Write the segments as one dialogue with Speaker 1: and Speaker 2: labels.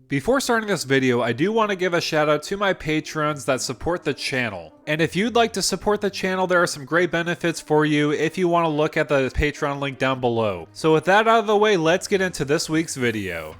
Speaker 1: Before starting this video, I do want to give a shout out to my patrons that support the channel. And if you'd like to support the channel, there are some great benefits for you if you want to look at the Patreon link down below. So with that out of the way, let's get into this week's video.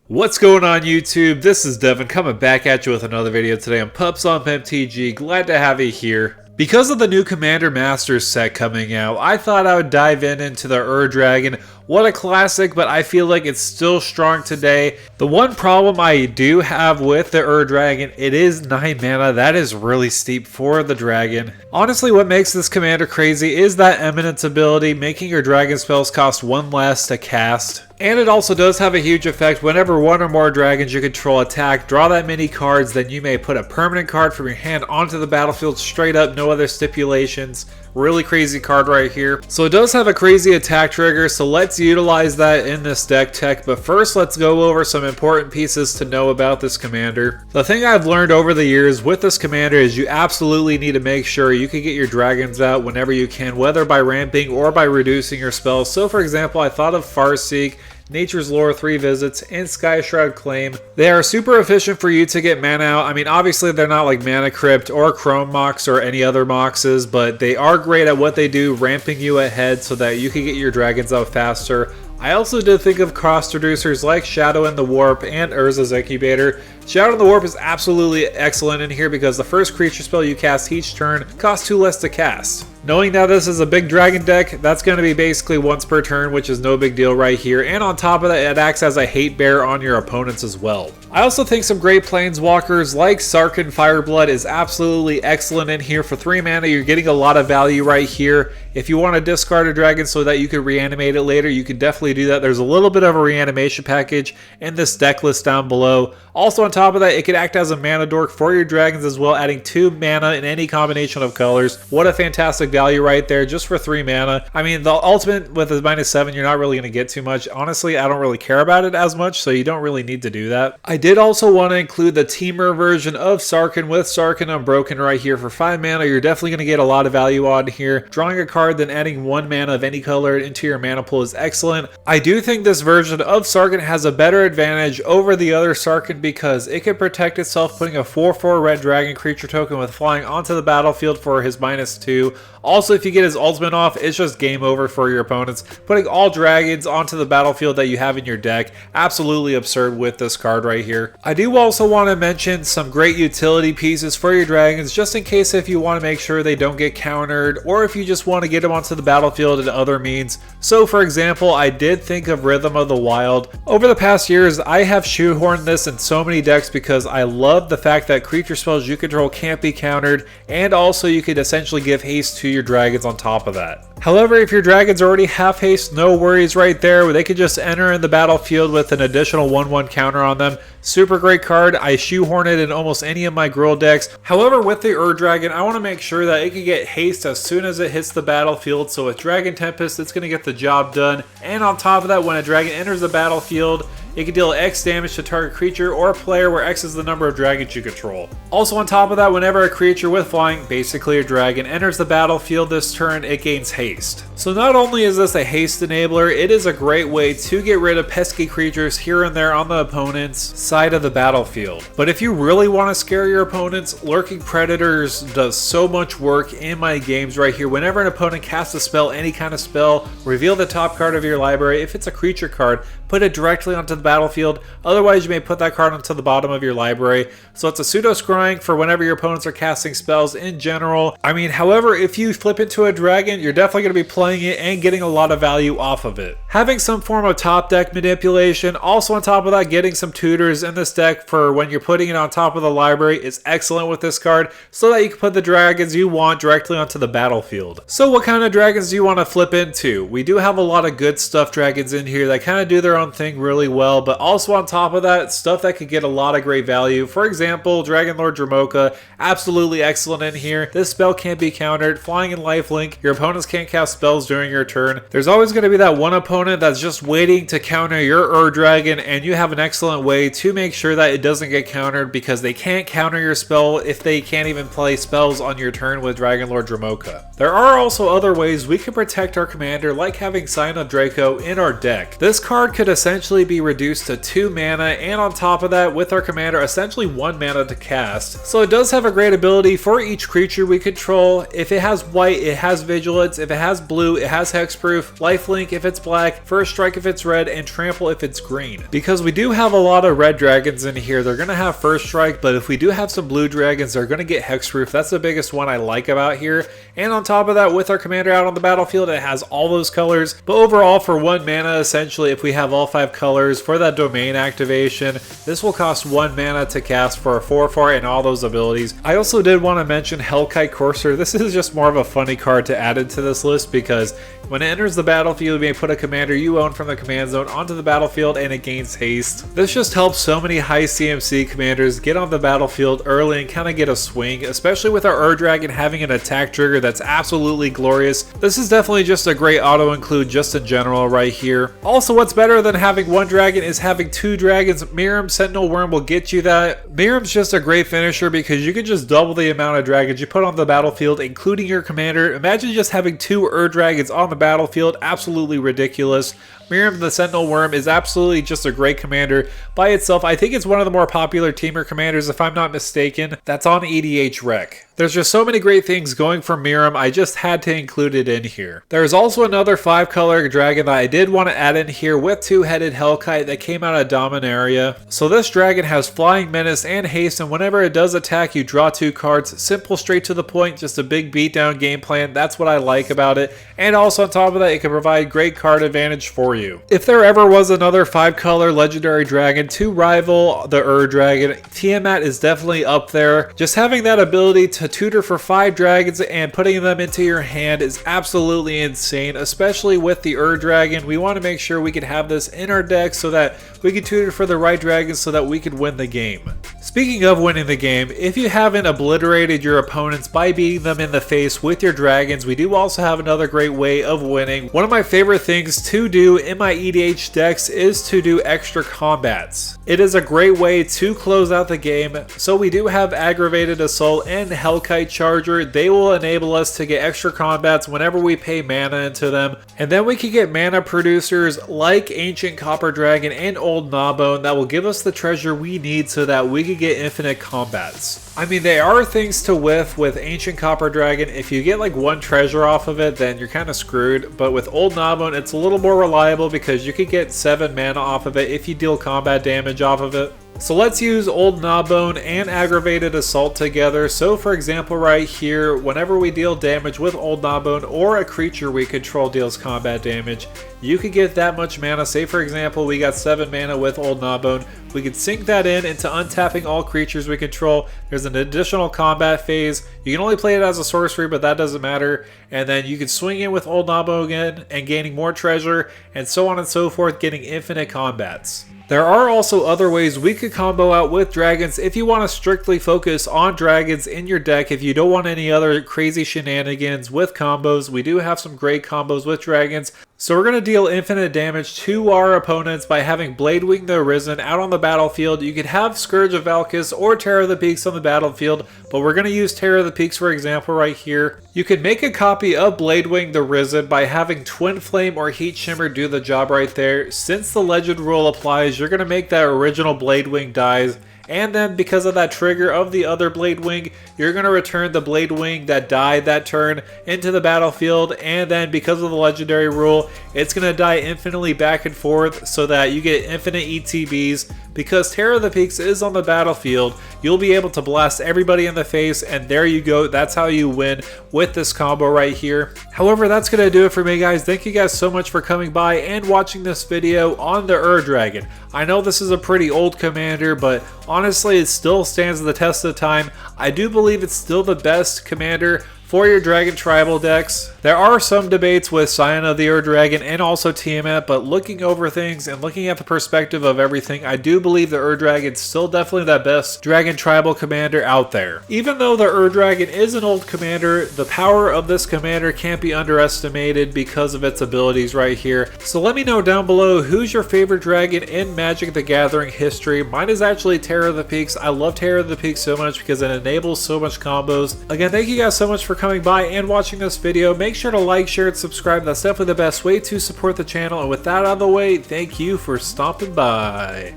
Speaker 1: What's going on YouTube? This is Devin coming back at you with another video today on Pups on PempTG. Glad to have you here. Because of the new Commander Masters set coming out, I thought I would dive into the Dragon. What a classic, but I feel like it's still strong today. The one problem I do have with the Dragon, it is 9 mana. That is really steep for the dragon. Honestly, what makes this commander crazy is that Eminence ability, making your dragon spells cost 1 less to cast. And it also does have a huge effect. Whenever one or more dragons you control attack, draw that many cards, then you may put a permanent card from your hand onto the battlefield straight up, no other stipulations. Really crazy card right here. So it does have a crazy attack trigger, so let's utilize that in this deck tech. But first, let's go over some important pieces to know about this commander. The thing I've learned over the years with this commander is you absolutely need to make sure you can get your dragons out whenever you can, whether by ramping or by reducing your spells. So for example, I thought of Farseek, Nature's Lore 3 Visits, and Sky Shroud Claim. They are super efficient for you to get mana out. I mean, obviously they're not like Mana Crypt or Chrome Mox or any other Moxes, but they are great at what they do, ramping you ahead so that you can get your dragons out faster. I also did think of cost reducers like Shadow in the Warp and Urza's Incubator. Shadow in the Warp is absolutely excellent in here because the first creature spell you cast each turn costs 2 less to cast. Knowing that this is a big dragon deck, that's going to be basically once per turn, which is no big deal right here. And on top of that, it acts as a hate bear on your opponents as well. I also think some great planeswalkers like Sarkhan Fireblood is absolutely excellent in here. For 3 mana, you're getting a lot of value right here. If you want to discard a dragon so that you can reanimate it later, you can definitely do that. There's a little bit of a reanimation package in this deck list down below. Also on top of that, it could act as a mana dork for your dragons as well, adding 2 mana in any combination of colors. What a fantastic value right there just for 3 mana. I mean, the ultimate with a -7, you're not really going to get too much. Honestly, I don't really care about it as much, so you don't really need to do that. I did also want to include the Teamer version of Sarkhan with Sarkhan Unbroken right here. For 5 mana, you're definitely going to get a lot of value on here. Drawing a card, then adding 1 mana of any color into your mana pool is excellent. I do think this version of Sarkhan has a better advantage over the other Sarkhan because it can protect itself, putting a 4/4 red dragon creature token with flying onto the battlefield for his -2. Also, if you get his ultimate off, it's just game over for your opponents. Putting all dragons onto the battlefield that you have in your deck, absolutely absurd with this card right here. I do also want to mention some great utility pieces for your dragons, just in case if you want to make sure they don't get countered, or if you just want to get them onto the battlefield in other means. So for example, I did think of Rhythm of the Wild. Over the past years, I have shoehorned this in so many decks because I love the fact that creature spells you control can't be countered, and also you could essentially give haste to your dragons on top of that. However, if your dragons already have haste, no worries right there. They could just enter in the battlefield with an additional 1/1 counter on them. Super great card. I shoehorn it in almost any of my Gruul decks. However, with the Dragon, I want to make sure that it can get haste as soon as it hits the battlefield. So with Dragon Tempest, it's going to get the job done. And on top of that, when a dragon enters the battlefield, it can deal X damage to target creature or player, where X is the number of dragons you control. Also on top of that, whenever a creature with flying, basically a dragon, enters the battlefield this turn, it gains haste. So not only is this a haste enabler, it is a great way to get rid of pesky creatures here and there on the opponent's side of the battlefield. But if you really want to scare your opponents, Lurking Predators does so much work in my games right here. Whenever an opponent casts a spell, any kind of spell, reveal the top card of your library. If it's a creature card, put it directly onto the battlefield. Otherwise, you may put that card onto the bottom of your library. So it's a pseudo scrying for whenever your opponents are casting spells in general. I mean, however, if you flip into a dragon, you're definitely going to be playing it and getting a lot of value off of it. Having some form of top deck manipulation, also on top of that, getting some tutors in this deck for when you're putting it on top of the library is excellent with this card, so that you can put the dragons you want directly onto the battlefield. So what kind of dragons do you want to flip into? We do have a lot of good stuff dragons in here that kind of do their own thing really well. well, but also on top of that, stuff that could get a lot of great value. For example, Dragon Lord Dromoka, absolutely excellent in here. This spell can't be countered. Flying and lifelink, your opponents can't cast spells during your turn. There's always going to be that one opponent that's just waiting to counter your Dragon, and you have an excellent way to make sure that it doesn't get countered, because they can't counter your spell if they can't even play spells on your turn with Dragon Lord Dromoka. There are also other ways we can protect our commander, like having Sign of Draco in our deck. This card could essentially be reduced to 2 mana, and on top of that, with our commander, essentially 1 mana to cast. So it does have a great ability for each creature we control. If it has white, it has Vigilance. If it has blue, it has Hexproof, Lifelink if it's black, First Strike if it's red, and Trample if it's green. Because we do have a lot of red dragons in here, they're going to have First Strike, but if we do have some blue dragons, they're going to get Hexproof. That's the biggest one I like about here. And on top of that, with our commander out on the battlefield, it has all those colors. But overall, for 1 mana, essentially, if we have all 5 colors for that domain activation, this will cost 1 mana to cast for a 4/4 and all those abilities. I also did want to mention Hellkite Courser. This is just more of a funny card to add into this list, because when it enters the battlefield, you may put a commander you own from the command zone onto the battlefield and it gains haste. This just helps so many high CMC commanders get on the battlefield early and kind of get a swing, especially with our Dragon having an attack trigger that's absolutely glorious. This is definitely just a great auto include just in general right here. Also, what's better than having 1 dragon is having 2 dragons. Mirim Sentinel Worm will get you that. Mirim's just a great finisher because you can just double the amount of dragons you put on the battlefield, including your commander. Imagine just having 2 dragons on the battlefield. Absolutely ridiculous. Mirim the Sentinel Worm is absolutely just a great commander by itself. I think it's one of the more popular teamer commanders, if I'm not mistaken, that's on EDH Rec. There's just so many great things going for Mirim, I just had to include it in here. There's also another 5-color dragon that I did want to add in here with 2-headed Hellkite that came out of Dominaria. So this dragon has Flying Menace and Haste, and whenever it does attack, you draw 2 cards. Simple, straight to the point, just a big beatdown game plan. That's what I like about it. And also on top of that, it can provide great card advantage for you. If there ever was another 5-color legendary dragon to rival the Dragon, Tiamat is definitely up there. Just having that ability to tutor for 5 dragons and putting them into your hand is absolutely insane, especially with the Dragon. We want to make sure we can have this in our deck so that we can tutor for the right dragons so that we can win the game. Speaking of winning the game, if you haven't obliterated your opponents by beating them in the face with your dragons, we do also have another great way of winning. One of my favorite things to do in my EDH decks is to do extra combats. It is a great way to close out the game. So we do have Aggravated Assault and Hellkite Charger. They will enable us to get extra combats whenever we pay mana into them. And then we can get mana producers like Ancient Copper Dragon and Old Gnawbone that will give us the treasure we need so that we can get infinite combats. I mean, there are things to whiff with Ancient Copper Dragon. If you get like 1 treasure off of it, then you're kind of screwed. But with Old Gnawbone, it's a little more reliable because you could get 7 mana off of it if you deal combat damage off of it. So let's use Old Gnawbone and Aggravated Assault together. So for example right here, whenever we deal damage with Old Gnawbone or a creature we control deals combat damage, you could get that much mana. Say for example we got 7 mana with Old Gnawbone. We could sink that into untapping all creatures we control. There's an additional combat phase. You can only play it as a sorcery, but that doesn't matter. And then you can swing in with Old Gnawbone again and gaining more treasure and so on and so forth, getting infinite combats. There are also other ways we could combo out with dragons if you want to strictly focus on dragons in your deck. If you don't want any other crazy shenanigans with combos, we do have some great combos with dragons. So we're going to deal infinite damage to our opponents by having Bladewing the Arisen out on the battlefield. You could have Scourge of Valkis or Terror of the Peaks on the battlefield, but we're going to use Terror of the Peaks for example right here. You can make a copy of Bladewing the Arisen by having Twin Flame or Heat Shimmer do the job right there. Since the legend rule applies, you're going to make that original Bladewing dies. And then because of that trigger of the other Bladewing, you're going to return the Bladewing that died that turn into the battlefield. And then because of the legendary rule, it's going to die infinitely back and forth so that you get infinite ETBs. Because Terror of the Peaks is on the battlefield, you'll be able to blast everybody in the face, and there you go. That's how you win with this combo right here. However, that's going to do it for me, guys. Thank you guys so much for coming by and watching this video on the Dragon. I know this is a pretty old commander, but honestly, it still stands the test of time. I do believe it's still the best commander for your Dragon Tribal decks. There are some debates with Scion of the Ur Dragon and also Tiamat, but looking over things and looking at the perspective of everything, I do believe the Ur Dragon's still definitely the best dragon tribal commander out there. Even though the Ur Dragon is an old commander, the power of this commander can't be underestimated because of its abilities right here. So let me know down below who's your favorite dragon in Magic the Gathering history. Mine is actually Terror of the Peaks. I love Terror of the Peaks so much because it enables so much combos. Again, thank you guys so much for coming by and watching this video. Make sure to like, share, and subscribe. That's definitely the best way to support the channel. And with that out of the way, thank you for stopping by.